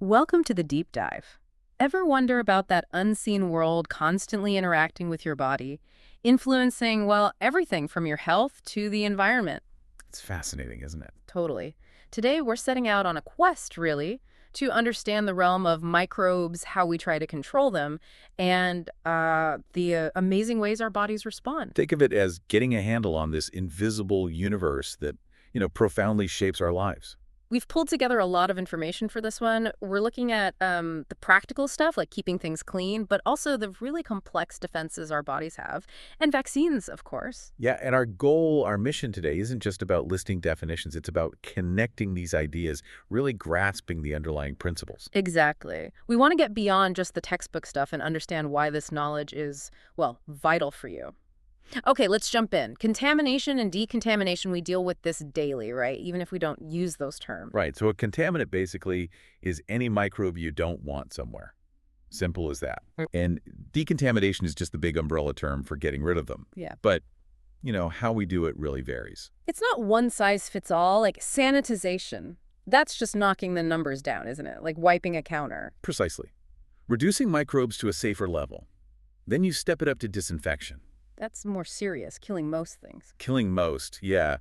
Welcome to the deep dive. Ever wonder about that unseen world constantly interacting with your body, influencing, well, everything from your health to the environment? It's fascinating, isn't it? Totally. Today, we're setting out on a quest, really, to understand the realm of microbes, how we try to control them, and the amazing ways our bodies respond. Think of it as getting a handle on this invisible universe that, profoundly shapes our lives. We've pulled together a lot of information for this one. We're looking at the practical stuff, like keeping things clean, but also the really complex defenses our bodies have, and vaccines, of course. Yeah, and our goal, our mission today isn't just about listing definitions. It's about connecting these ideas, really grasping the underlying principles. Exactly. We want to get beyond just the textbook stuff and understand why this knowledge is, well, vital for you. Okay, let's jump in. Contamination and decontamination, we deal with this daily, right? Even if we don't use those terms. Right, so a contaminant basically is any microbe you don't want somewhere. Simple as that. And decontamination is just the big umbrella term for getting rid of them. Yeah. But, how we do it really varies. It's not one size fits all, like sanitization. That's just knocking the numbers down, isn't it? Like wiping a counter. Precisely. Reducing microbes to a safer level. Then you step it up to disinfection. That's more serious, killing most things. Killing most, yeah.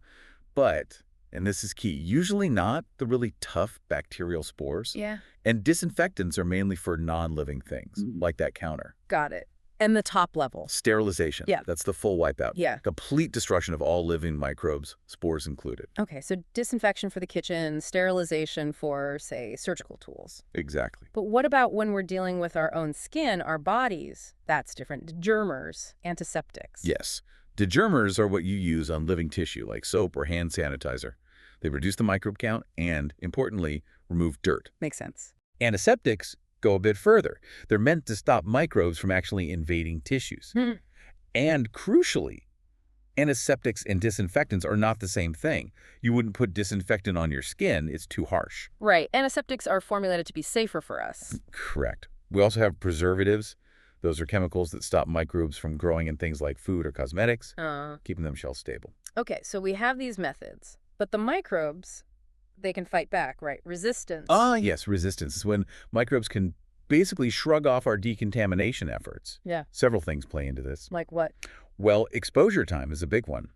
But, and this is key, usually not the really tough bacterial spores. Yeah. And disinfectants are mainly for non-living things, like that counter. Got it. And the top level. Sterilization. Yeah. That's the full wipeout. Yeah. Complete destruction of all living microbes, spores included. Okay, so disinfection for the kitchen, sterilization for, say, surgical tools. Exactly. But what about when we're dealing with our own skin, our bodies? That's different. Germers, antiseptics. Yes. Degermers are what you use on living tissue, like soap or hand sanitizer. They reduce the microbe count and, importantly, remove dirt. Makes sense. Antiseptics go a bit further. They're meant to stop microbes from actually invading tissues. And crucially, antiseptics and disinfectants are not the same thing. You wouldn't put disinfectant on your skin. It's too harsh. Right. Antiseptics are formulated to be safer for us. Correct. We also have preservatives. Those are chemicals that stop microbes from growing in things like food or cosmetics, keeping them shelf stable. Okay, so we have these methods, but the microbes, they can fight back, right? Resistance. Yes, resistance is when microbes can basically shrug off our decontamination efforts. Yeah. Several things play into this. Like what? Well, exposure time is a big one.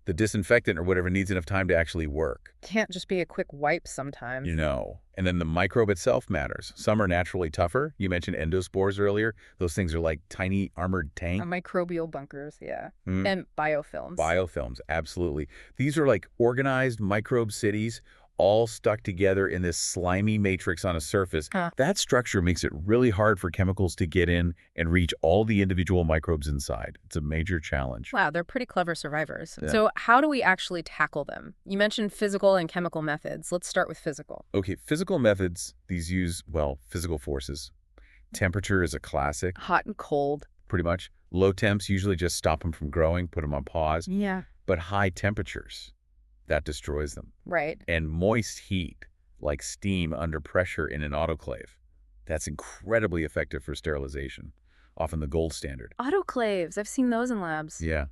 The disinfectant or whatever needs enough time to actually work. Can't just be a quick wipe sometimes. And then the microbe itself matters. Some are naturally tougher. You mentioned endospores earlier. Those things are like tiny armored tanks. Microbial bunkers, yeah. And biofilms. Biofilms, absolutely. These are like organized microbe cities, all stuck together in this slimy matrix on a surface. That structure makes it really hard for chemicals to get in and reach all the individual microbes inside. It's a major challenge. Wow, they're pretty clever survivors. Yeah. So how do we actually tackle them? You mentioned physical and chemical methods. Let's start with physical. Okay, physical methods, these use, well, physical forces. Temperature is a classic, Hot and cold. pretty much. Low temps usually just stop them from growing, put them on pause. Yeah. But high temperatures, that destroys them. Right. And moist heat, like steam under pressure in an autoclave, that's incredibly effective for sterilization, often the gold standard. Autoclaves. I've seen those in labs. Yeah.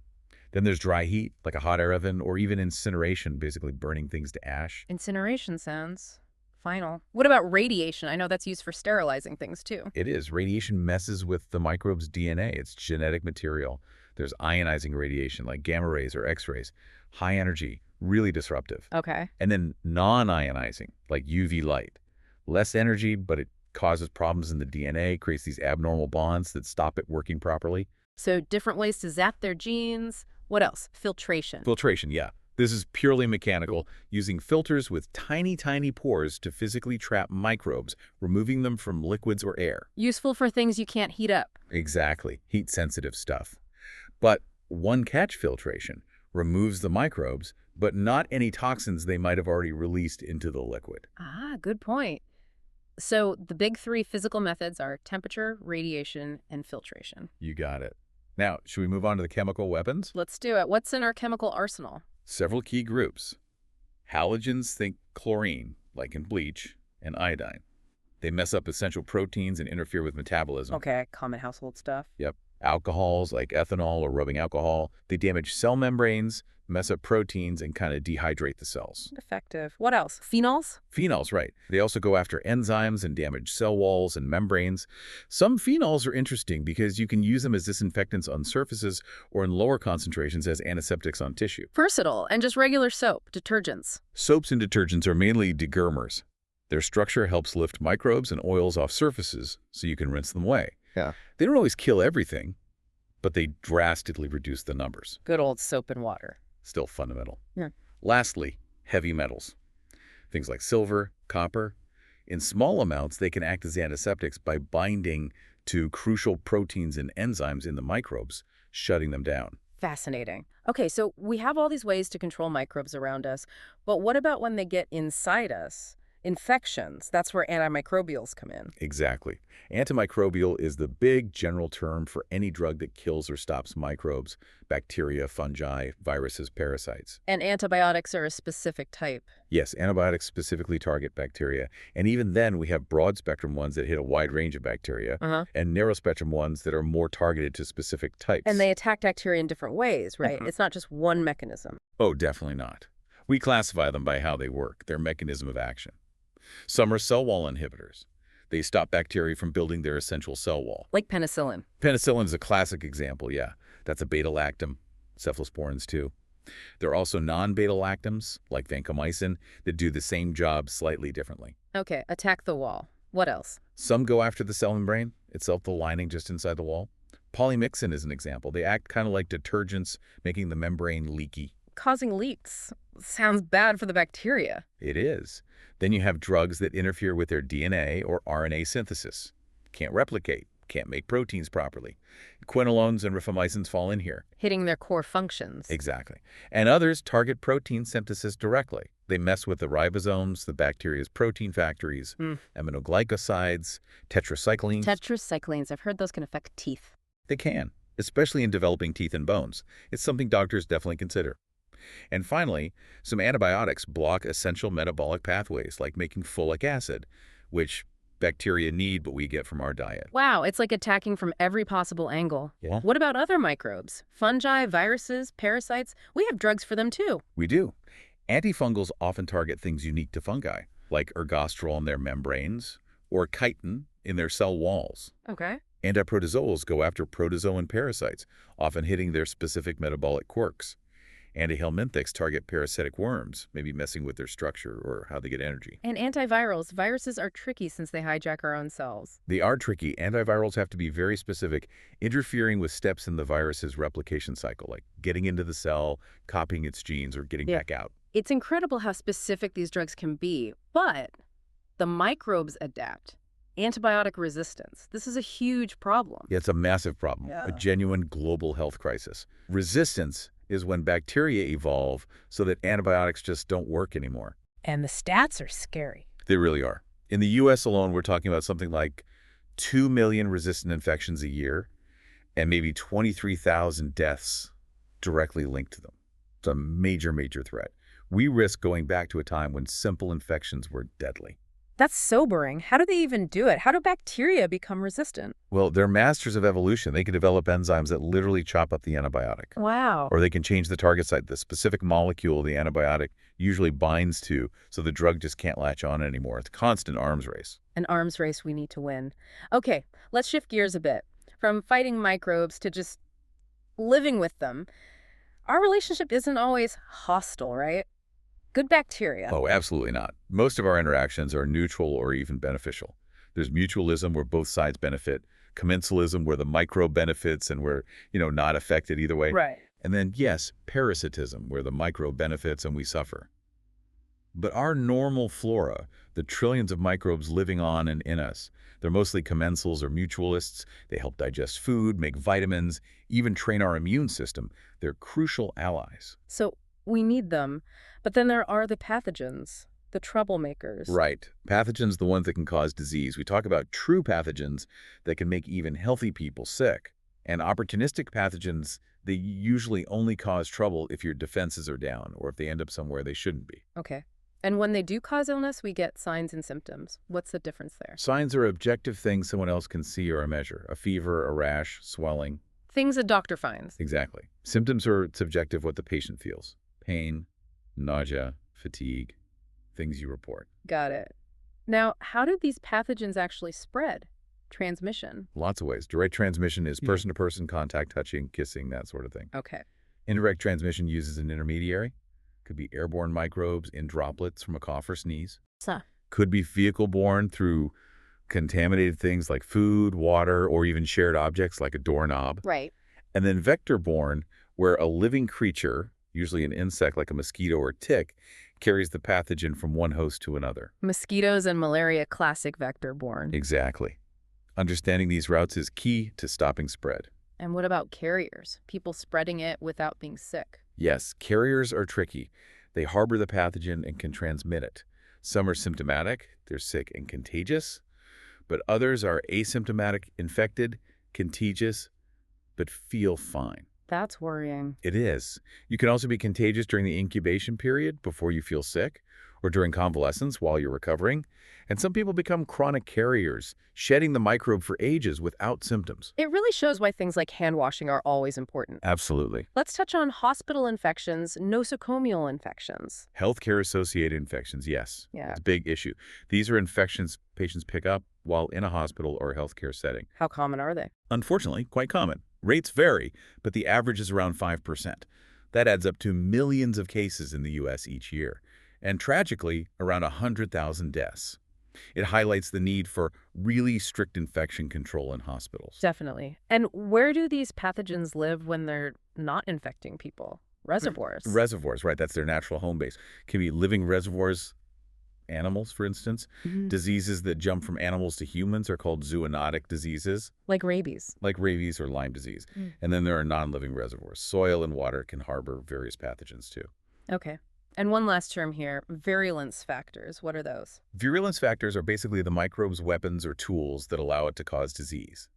Then there's dry heat, like a hot air oven, or even incineration, basically burning things to ash. Incineration sounds final. What about radiation? I know that's used for sterilizing things too. It is. Radiation messes with the microbe's DNA. It's genetic material. There's ionizing radiation, like gamma rays or X-rays. High energy, really disruptive. Okay. And then non-ionizing, like UV light. Less energy, but it causes problems in the DNA, creates these abnormal bonds that stop it working properly. So different ways to zap their genes. What else? Filtration. Filtration, yeah. This is purely mechanical, using filters with tiny, tiny pores to physically trap microbes, removing them from liquids or air. Useful for things you can't heat up. Exactly, heat-sensitive stuff. But one-catch filtration removes the microbes, but not any toxins they might have already released into the liquid. Ah, good point. So the big three physical methods are temperature, radiation, and filtration. You got it. Now, should we move on to the chemical weapons? Let's do it. What's in our chemical arsenal? Several key groups. Halogens, think chlorine, like in bleach, and iodine. They mess up essential proteins and interfere with metabolism. Okay, common household stuff. Yep. Alcohols like ethanol or rubbing alcohol, they damage cell membranes, mess up proteins, and kind of dehydrate the cells. Effective. What else? Phenols? Phenols, right. They also go after enzymes and damage cell walls and membranes. Some phenols are interesting because you can use them as disinfectants on surfaces or in lower concentrations as antiseptics on tissue. Versatile. And just regular soap, detergents. Soaps and detergents are mainly degermers. Their structure helps lift microbes and oils off surfaces so you can rinse them away. Yeah. They don't always kill everything, but they drastically reduce the numbers. Good old soap and water. Still fundamental. Yeah. Lastly, heavy metals. Things like silver, copper. In small amounts, they can act as antiseptics by binding to crucial proteins and enzymes in the microbes, shutting them down. Fascinating. Okay, so we have all these ways to control microbes around us, but what about when they get inside us? Infections, that's where antimicrobials come in. Exactly. Antimicrobial is the big general term for any drug that kills or stops microbes, bacteria, fungi, viruses, parasites. And antibiotics are a specific type. Yes, antibiotics specifically target bacteria, and even then we have broad-spectrum ones that hit a wide range of bacteria, and narrow-spectrum ones that are more targeted to specific types. And they attack bacteria in different ways, right? It's not just one mechanism. Oh, definitely not. We classify them by how they work, their mechanism of action. Some are cell wall inhibitors. They stop bacteria from building their essential cell wall. Like penicillin. Penicillin is a classic example, yeah. That's a beta-lactam, cephalosporins too. There are also non-beta-lactams, like vancomycin, that do the same job slightly differently. Okay, attack the wall. What else? Some go after the cell membrane, itself the lining just inside the wall. Polymyxin is an example. They act kind of like detergents, making the membrane leaky. Causing leaks. Sounds bad for the bacteria. It is. Then you have drugs that interfere with their DNA or RNA synthesis. Can't replicate, can't make proteins properly. Quinolones and rifamycins fall in here. Hitting their core functions. Exactly. And others target protein synthesis directly. They mess with the ribosomes, the bacteria's protein factories, aminoglycosides, tetracyclines. Tetracyclines, I've heard those can affect teeth. They can, especially in developing teeth and bones. It's something doctors definitely consider. And finally, some antibiotics block essential metabolic pathways like making folic acid, which bacteria need but we get from our diet. Wow, it's like attacking from every possible angle. Yeah. What about other microbes? Fungi, viruses, parasites? We have drugs for them too. We do. Antifungals often target things unique to fungi, like ergosterol in their membranes or chitin in their cell walls. Okay. Antiprotozoals go after protozoan parasites, often hitting their specific metabolic quirks. Antihelminthics target parasitic worms, maybe messing with their structure or how they get energy. And antivirals. Viruses are tricky since they hijack our own cells. They are tricky. Antivirals have to be very specific, interfering with steps in the virus's replication cycle, like getting into the cell, copying its genes, or getting back out. It's incredible how specific these drugs can be, but the microbes adapt. Antibiotic resistance. This is a huge problem. Yeah, it's a massive problem, a genuine global health crisis. Resistance is when bacteria evolve so that antibiotics just don't work anymore. And the stats are scary. They really are. In the U.S. alone, we're talking about something like 2 million resistant infections a year and maybe 23,000 deaths directly linked to them. It's a major, major threat. We risk going back to a time when simple infections were deadly. That's sobering. How do they even do it? How do bacteria become resistant? Well, they're masters of evolution. They can develop enzymes that literally chop up the antibiotic. Wow. Or they can change the target site, the specific molecule the antibiotic usually binds to, so the drug just can't latch on anymore. It's a constant arms race. An arms race we need to win. Okay, let's shift gears a bit. From fighting microbes to just living with them. Our relationship isn't always hostile, right? Good bacteria. Oh, absolutely not. Most of our interactions are neutral or even beneficial. There's mutualism where both sides benefit, commensalism where the microbe benefits and we're, not affected either way. Right. And then, yes, parasitism where the microbe benefits and we suffer. But our normal flora, the trillions of microbes living on and in us, they're mostly commensals or mutualists. They help digest food, make vitamins, even train our immune system. They're crucial allies. So we need them. But then there are the pathogens, the troublemakers. Right. Pathogens, the ones that can cause disease. We talk about true pathogens that can make even healthy people sick. And opportunistic pathogens, they usually only cause trouble if your defenses are down or if they end up somewhere they shouldn't be. Okay. And when they do cause illness, we get signs and symptoms. What's the difference there? Signs are objective things someone else can see or measure. A fever, a rash, swelling. Things a doctor finds. Exactly. Symptoms are subjective what the patient feels. Pain, nausea, fatigue, things you report. Got it. Now, how do these pathogens actually spread? Transmission. Lots of ways. Direct transmission is person-to-person contact, touching, kissing, that sort of thing. Okay. Indirect transmission uses an intermediary. Could be airborne microbes in droplets from a cough or sneeze. So, Could be vehicle-borne through contaminated things like food, water, or even shared objects like a doorknob. right. And then vector-borne, where a living creature, usually an insect like a mosquito or tick, carries the pathogen from one host to another. Mosquitoes and malaria, classic vector-borne. Exactly. Understanding these routes is key to stopping spread. And what about carriers? People spreading it without being sick. Yes, carriers are tricky. They harbor the pathogen and can transmit it. Some are symptomatic, they're sick and contagious, but others are asymptomatic, infected, contagious, but feel fine. That's worrying. It is. You can also be contagious during the incubation period before you feel sick, or during convalescence while you're recovering. And some people become chronic carriers, shedding the microbe for ages without symptoms. It really shows why things like hand washing are always important. Absolutely. Let's touch on hospital infections, nosocomial infections. Healthcare-associated infections, yes. Yeah. It's a big issue. These are infections patients pick up while in a hospital or healthcare setting. How common are they? Unfortunately, quite common. Rates vary, but the average is around 5%. That adds up to millions of cases in the U.S. each year, and tragically, around 100,000 deaths. It highlights the need for really strict infection control in hospitals. Definitely. And where do these pathogens live when they're not infecting people? Reservoirs. Reservoirs, right, that's their natural home base. Can be living reservoirs, animals, for instance. Diseases that jump from animals to humans are called zoonotic diseases, Like rabies. like rabies or Lyme disease. And then there are non-living reservoirs. Soil and water can harbor various pathogens too. Okay. And one last term here, virulence factors. What are those? Virulence factors are basically the microbe's weapons or tools that allow it to cause disease.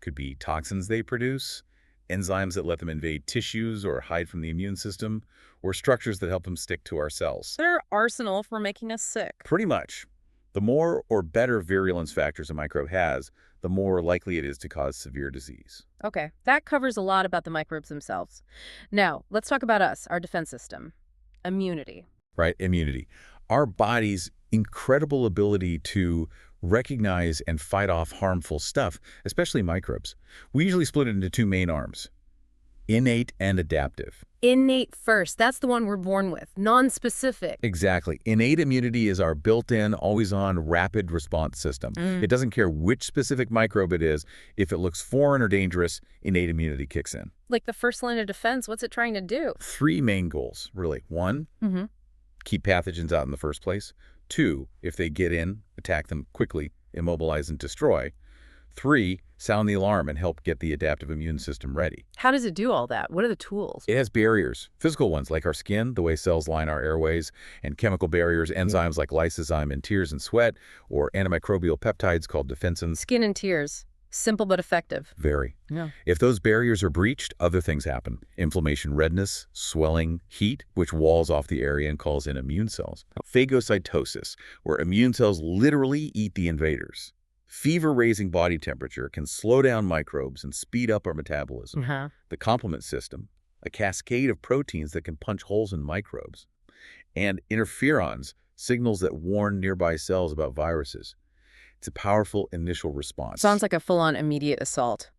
Could be toxins they produce, enzymes that let them invade tissues or hide from the immune system, or structures that help them stick to our cells. Their arsenal for making us sick. Pretty much. The more or better virulence factors a microbe has, the more likely it is to cause severe disease. Okay. That covers a lot about the microbes themselves. Now, let's talk about us, our defense system. Immunity. Right? Immunity. Our body's incredible ability to recognize and fight off harmful stuff, especially microbes. We usually split it into two main arms, innate and adaptive. Innate first. That's the one we're born with. Non-specific. Exactly. Innate immunity is our built-in, always-on, rapid response system. It doesn't care which specific microbe it is. If it looks foreign or dangerous, innate immunity kicks in. Like the first line of defense, what's it trying to do? Three main goals, really. One, keep pathogens out in the first place. Two, if they get in, attack them quickly, immobilize and destroy. Three, sound the alarm and help get the adaptive immune system ready. How does it do all that? What are the tools? It has barriers, physical ones like our skin, the way cells line our airways, and chemical barriers, enzymes like lysozyme in tears and sweat, or antimicrobial peptides called defensins. Skin and tears. Simple but effective. Very. Yeah. If those barriers are breached, other things happen. Inflammation, redness, swelling, heat, which walls off the area and calls in immune cells. Phagocytosis, where immune cells literally eat the invaders. Fever-raising body temperature can slow down microbes and speed up our metabolism. The complement system, a cascade of proteins that can punch holes in microbes. And interferons, signals that warn nearby cells about viruses. It's a powerful initial response. Sounds like a full-on immediate assault.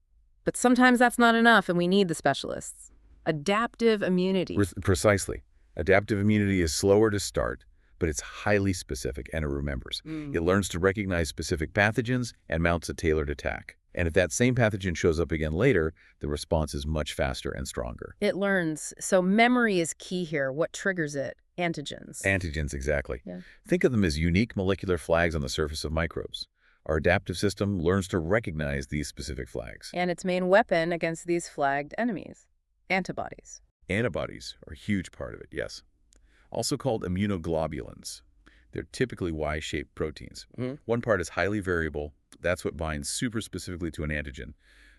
But sometimes that's not enough, and we need the specialists. Adaptive immunity. Precisely. Adaptive immunity is slower to start, but it's highly specific, and it remembers. It learns to recognize specific pathogens and mounts a tailored attack. And if that same pathogen shows up again later, the response is much faster and stronger. It learns. So memory is key here. What triggers it? Antigens. Antigens, exactly. Yeah. Think of them as unique molecular flags on the surface of microbes. Our adaptive system learns to recognize these specific flags. And its main weapon against these flagged enemies. Antibodies. Antibodies are a huge part of it, yes. Also called immunoglobulins. They're typically Y-shaped proteins. One part is highly variable. That's what binds super specifically to an antigen.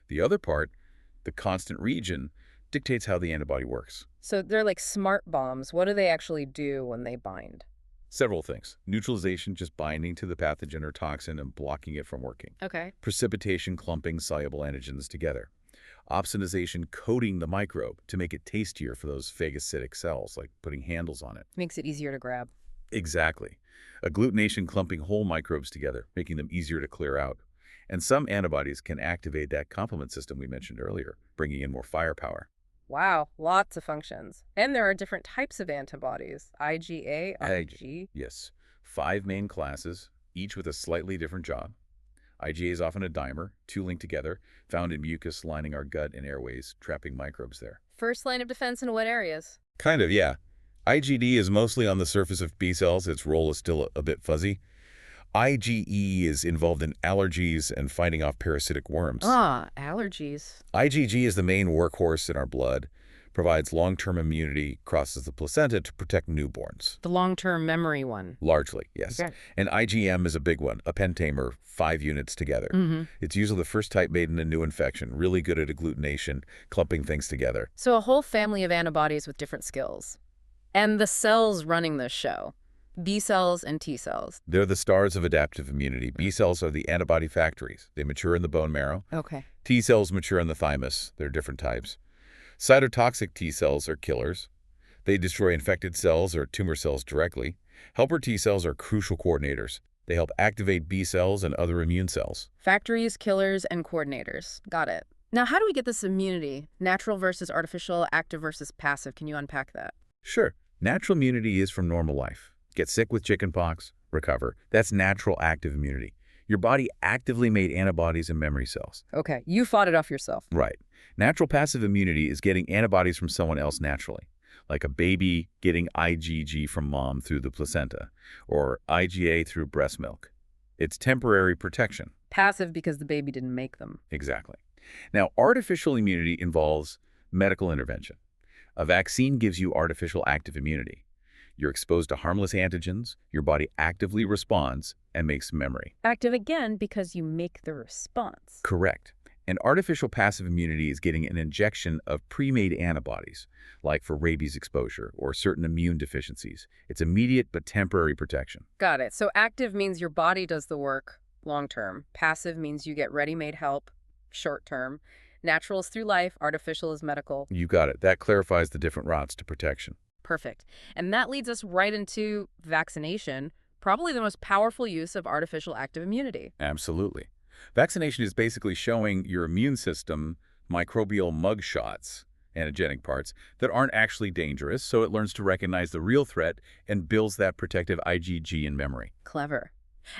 The other part, the constant region, dictates how the antibody works. So they're like smart bombs. What do they actually do when they bind? Several things. Neutralization, just binding to the pathogen or toxin and blocking it from working. Okay. Precipitation, clumping soluble antigens together. Opsonization coating the microbe to make it tastier for those phagocytic cells, like putting handles on it. Makes it easier to grab. Exactly. Agglutination clumping whole microbes together, making them easier to clear out. And some antibodies can activate that complement system we mentioned earlier, bringing in more firepower. Wow, lots of functions. And there are different types of antibodies. IgA, Ag, Ig. yes. 5 main classes, each with a slightly different job. IgA is often a dimer, two linked together, found in mucus lining our gut and airways, trapping microbes there. First line of defense in what areas? Kind of, yeah. IgD is mostly on the surface of B cells. Its role is still a bit fuzzy. IgE is involved in allergies and fighting off parasitic worms. Ah, allergies. IgG is the main workhorse in our blood, provides long-term immunity, crosses the placenta to protect newborns. The long-term memory one. Largely, yes. Okay. And IgM is a big one, a pentamer, 5 units together. It's usually the first type made in a new infection, really good at agglutination, clumping things together. So a whole family of antibodies with different skills. And the cells running this show. B cells and T cells. They're the stars of adaptive immunity. B cells are the antibody factories. They mature in the bone marrow. Okay. T cells mature in the thymus. There are different types. Cytotoxic T cells are killers. They destroy infected cells or tumor cells directly. Helper T cells are crucial coordinators. They help activate B cells and other immune cells. Factories, killers, and coordinators. Got it. Now, how do we get this immunity? Natural versus artificial, active versus passive. Can you unpack that? Sure, natural immunity is from normal life. Get sick with chickenpox, recover. That's natural active immunity. Your body actively made antibodies and memory cells. Okay, you fought it off yourself. Right. Natural passive immunity is getting antibodies from someone else naturally, like a baby getting IgG from mom through the placenta, or IgA through breast milk. It's temporary protection. Passive because the baby didn't make them. Exactly. Now, artificial immunity involves medical intervention. A vaccine gives you artificial active immunity. You're exposed to harmless antigens, your body actively responds and makes memory. Active again because you make the response. Correct. And artificial passive immunity is getting an injection of pre-made antibodies, like for rabies exposure or certain immune deficiencies. It's immediate but temporary protection. Got it. So active means your body does the work long term. Passive means you get ready-made help short term. Natural is through life, artificial is medical. You got it. That clarifies the different routes to protection. Perfect. And that leads us right into vaccination, probably the most powerful use of artificial active immunity. Absolutely. Vaccination is basically showing your immune system microbial mug shots, antigenic parts, that aren't actually dangerous, so it learns to recognize the real threat and builds that protective IgG in memory. Clever.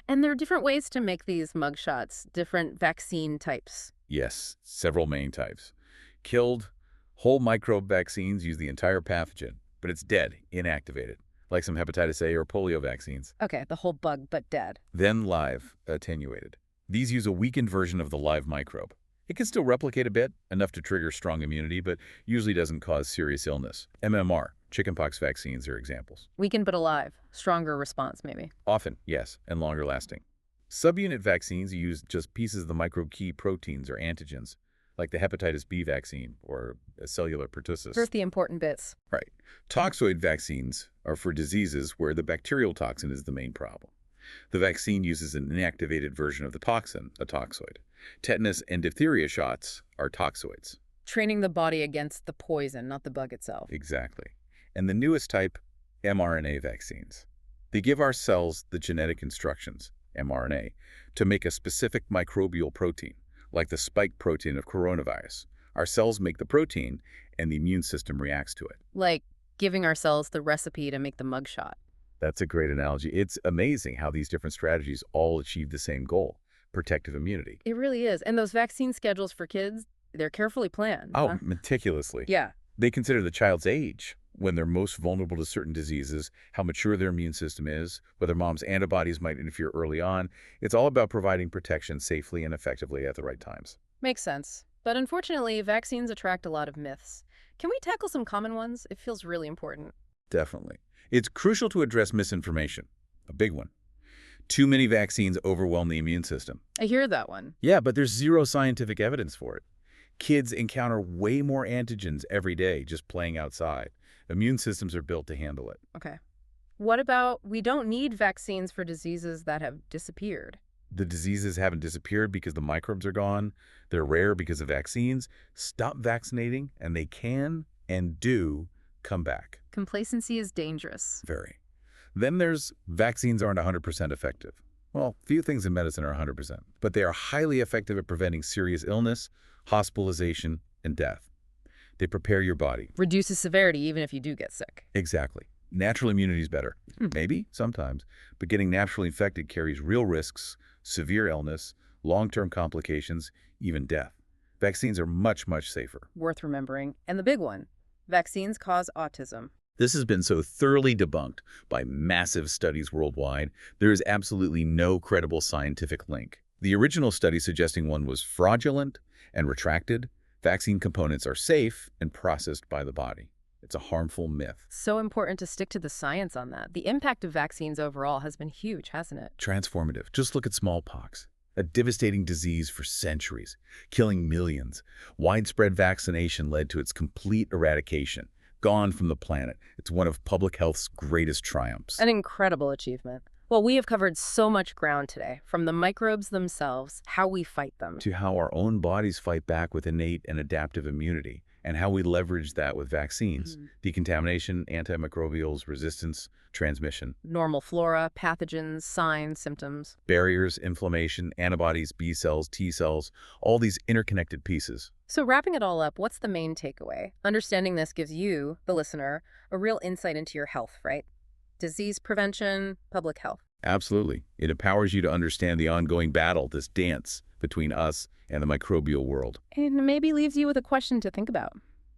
And there are different ways to make these mugshots, different vaccine types. Yes, several main types. Killed, whole microbe vaccines use the entire pathogen, but it's dead, inactivated, like some hepatitis A or polio vaccines. Okay, the whole bug, but dead. Then live, attenuated. These use a weakened version of the live microbe. It can still replicate a bit, enough to trigger strong immunity, but usually doesn't cause serious illness. MMR, chickenpox vaccines are examples. Weakened but alive. Stronger response, maybe. Often, yes, and longer lasting. Subunit vaccines use just pieces of the micro-key proteins or antigens, like the hepatitis B vaccine or cellular pertussis. First, the important bits. Right. Toxoid vaccines are for diseases where the bacterial toxin is the main problem. The vaccine uses an inactivated version of the toxin, a toxoid. Tetanus and diphtheria shots are toxoids. Training the body against the poison, not the bug itself. Exactly. And the newest type, mRNA vaccines. They give our cells the genetic instructions, mRNA, to make a specific microbial protein, like the spike protein of coronavirus. Our cells make the protein, and the immune system reacts to it. Like giving ourselves the recipe to make the mugshot. That's a great analogy. It's amazing how these different strategies all achieve the same goal, protective immunity. It really is. And those vaccine schedules for kids, they're carefully planned. Oh, huh? meticulously. Yeah. They consider the child's age, when they're most vulnerable to certain diseases, how mature their immune system is, whether mom's antibodies might interfere early on. It's all about providing protection safely and effectively at the right times. Makes sense. But unfortunately, vaccines attract a lot of myths. Can we tackle some common ones? It feels really important. Definitely. It's crucial to address misinformation, a big one. Too many vaccines overwhelm the immune system. I hear that one. Yeah, but there's zero scientific evidence for it. Kids encounter way more antigens every day just playing outside. Immune systems are built to handle it. Okay. What about we don't need vaccines for diseases that have disappeared? The diseases haven't disappeared because the microbes are gone. They're rare because of vaccines. Stop vaccinating, and they can and do come back. Complacency is dangerous. Very. Then there's vaccines aren't 100% effective. Well, few things in medicine are 100%, but they are highly effective at preventing serious illness, hospitalization, and death. They prepare your body. Reduces severity even if you do get sick. Exactly. Natural immunity is better. Maybe, sometimes. But getting naturally infected carries real risks, severe illness, long-term complications, even death. Vaccines are much, much safer. Worth remembering. And the big one, vaccines cause autism. This has been so thoroughly debunked by massive studies worldwide, there is absolutely no credible scientific link. The original study suggesting one was fraudulent and retracted. Vaccine components are safe and processed by the body. It's a harmful myth. So important to stick to the science on that. The impact of vaccines overall has been huge, hasn't it? Transformative. Just look at smallpox. A devastating disease for centuries, killing millions. Widespread vaccination led to its complete eradication. Gone from the planet. It's one of public health's greatest triumphs. An incredible achievement. Well, we have covered so much ground today, from the microbes themselves, how we fight them, to how our own bodies fight back with innate and adaptive immunity, and how we leverage that with vaccines. Decontamination, antimicrobials, resistance, transmission. Normal flora, pathogens, signs, symptoms. Barriers, inflammation, antibodies, B cells, T cells, all these interconnected pieces. So wrapping it all up, what's the main takeaway? Understanding this gives you, the listener, a real insight into your health, right? Disease prevention, public health. Absolutely. It empowers you to understand the ongoing battle, this dance between us and the microbial world. And maybe leaves you with a question to think about.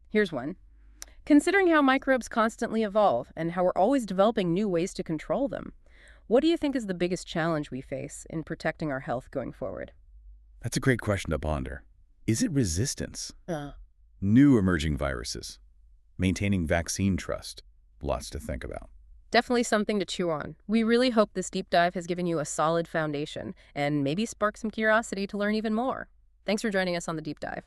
Here's one. Considering how microbes constantly evolve and how we're always developing new ways to control them, what do you think is the biggest challenge we face in protecting our health going forward? That's a great question to ponder. Is it resistance? New emerging viruses? Maintaining vaccine trust? Lots to think about. Definitely something to chew on. We really hope this deep dive has given you a solid foundation and maybe sparked some curiosity to learn even more. Thanks for joining us on the deep dive.